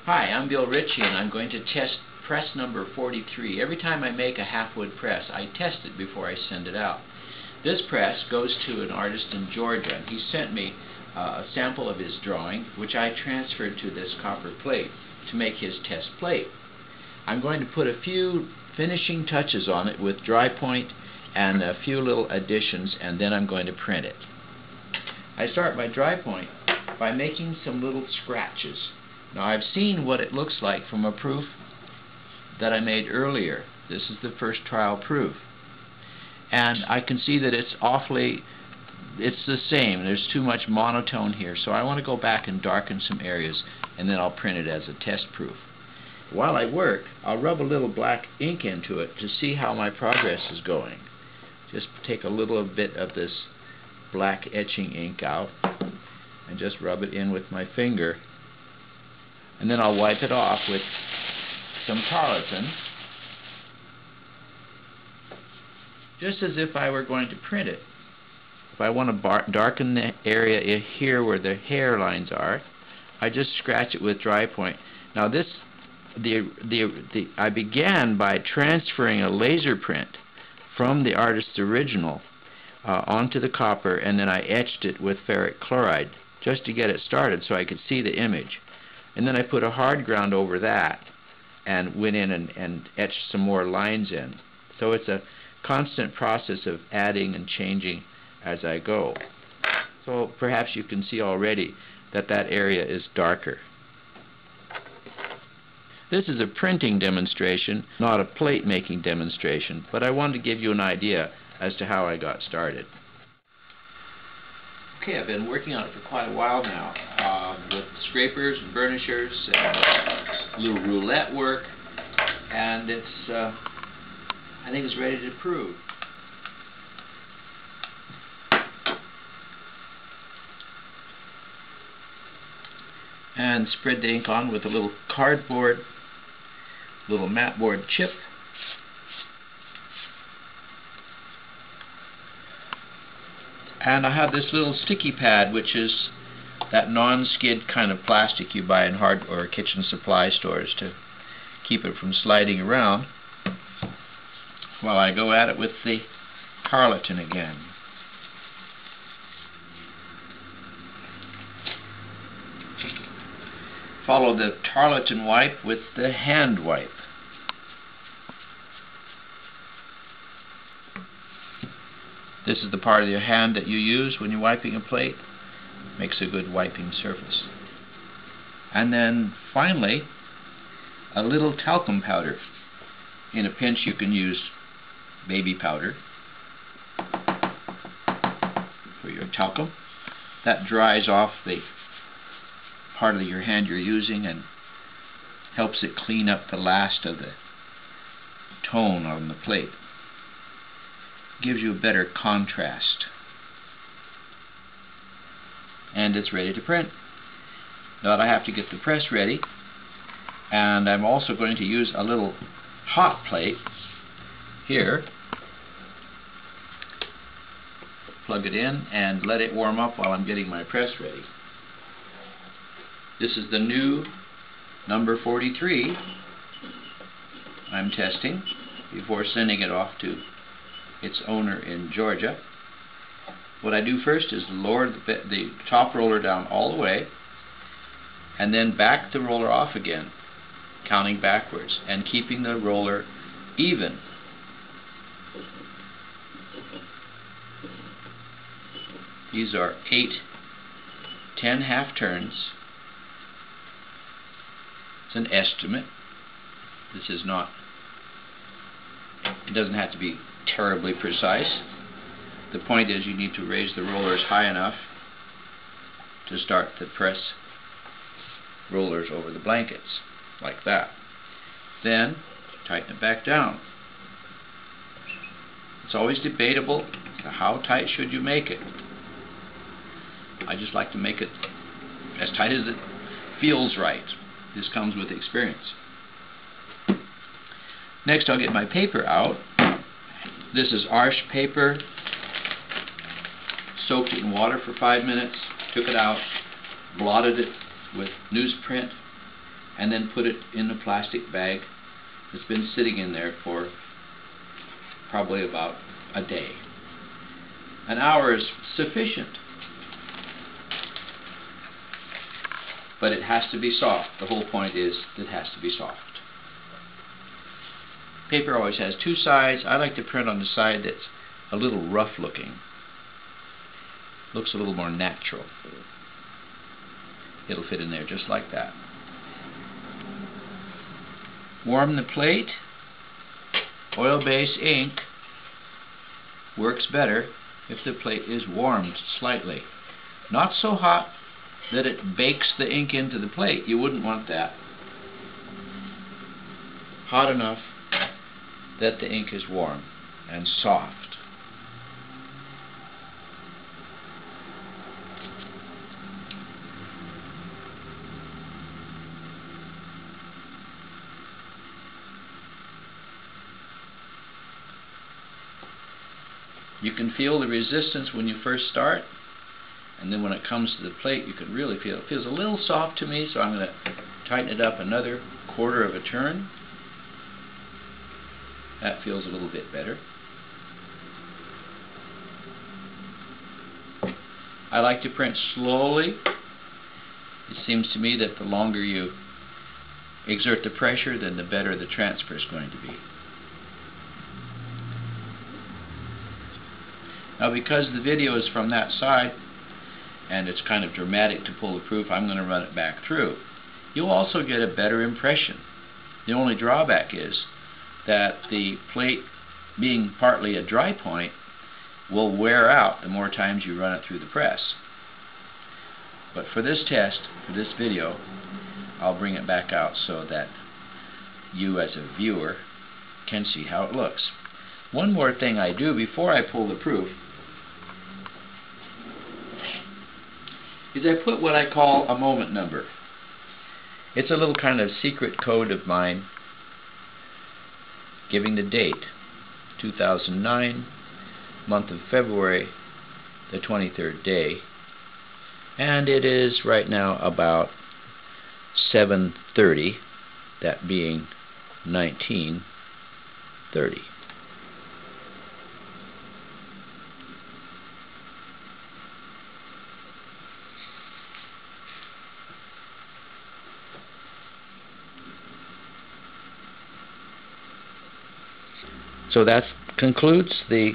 Hi, I'm Bill Ritchie, and I'm going to test press number 43. Every time I make a halfwood press, I test it before I send it out. This press goes to an artist in Georgia, and he sent me a sample of his drawing, which I transferred to this copper plate to make his test plate. I'm going to put a few finishing touches on it with Drypoint and a few little additions, and then I'm going to print it. I start my Drypoint by making some little scratches. Now, I've seen what it looks like from a proof that I made earlier. This is the first trial proof. And I can see that it's the same. There's too much monotone here. So I want to go back and darken some areas, and then I'll print it as a test proof. While I work, I'll rub a little black ink into it to see how my progress is going. Just take a little bit of this black etching ink out and just rub it in with my finger. And then I'll wipe it off with some tarlatan, just as if I were going to print it. If I want to darken the area here where the hair lines are, I just scratch it with Drypoint. Now I began by transferring a laser print from the artist's original onto the copper, and then I etched it with ferric chloride just to get it started so I could see the image. And then I put a hard ground over that and went in and etched some more lines in. So it's a constant process of adding and changing as I go. So perhaps you can see already that that area is darker. This is a printing demonstration, not a plate making demonstration, but I wanted to give you an idea as to how I got started. Okay, I've been working on it for quite a while now, with scrapers and burnishers and little roulette work, and it's I think it's ready to prove. And spread the ink on with a little cardboard, little mat board chip. And I have this little sticky pad, which is that non-skid kind of plastic you buy in hard or kitchen supply stores to keep it from sliding around, while I go at it with the tarlatan again. Follow the tarlatan wipe with the hand wipe. This is the part of your hand that you use when you're wiping a plate. Makes a good wiping surface. And then finally, a little talcum powder. In a pinch you can use baby powder for your talcum. That dries off the part of your hand you're using and helps it clean up the last of the tone on the plate. Gives you a better contrast. And it's ready to print. Now I have to get the press ready, and I'm also going to use a little hot plate here. Plug it in and let it warm up while I'm getting my press ready. This is the new number 43 I'm testing before sending it off to its owner in Georgia. What I do first is lower the top roller down all the way, and then back the roller off again, counting backwards and keeping the roller even. These are 10 half turns. It's an estimate. This is not, it doesn't have to be terribly precise. The point is you need to raise the rollers high enough to start the press rollers over the blankets, like that. Then tighten it back down. It's always debatable how tight should you make it. I just like to make it as tight as it feels right. This comes with experience. Next I'll get my paper out. This is Arch paper. Soaked it in water for 5 minutes, took it out, blotted it with newsprint, and then put it in a plastic bag that's been sitting in there for probably about a day. An hour is sufficient, but it has to be soft. The whole point is it has to be soft. Paper always has two sides. I like to print on the side that's a little rough looking. Looks a little more natural. It'll fit in there just like that. Warm the plate. Oil-based ink works better if the plate is warmed slightly. Not so hot that it bakes the ink into the plate. You wouldn't want that. Hot enough that the ink is warm and soft. You can feel the resistance when you first start, and then when it comes to the plate you can really feel it. It feels a little soft to me, so I'm going to tighten it up another quarter of a turn. That feels a little bit better. I like to print slowly. It seems to me that the longer you exert the pressure, then the better the transfer is going to be. Now, because the video is from that side and it's kind of dramatic to pull the proof, I'm going to run it back through. You'll also get a better impression. The only drawback is that the plate, being partly a dry point, will wear out the more times you run it through the press. But for this test, for this video, I'll bring it back out so that you as a viewer can see how it looks. One more thing I do before I pull the proof is I put what I call a moment number. It's a little kind of secret code of mine giving the date, 2009, month of February, the 23rd day, and it is right now about 7:30, that being 1930. So that concludes the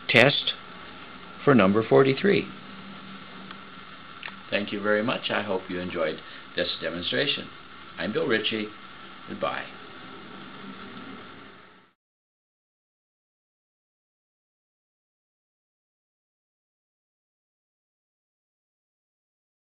test for number 43. Thank you very much. I hope you enjoyed this demonstration. I'm Bill Ritchie. Goodbye.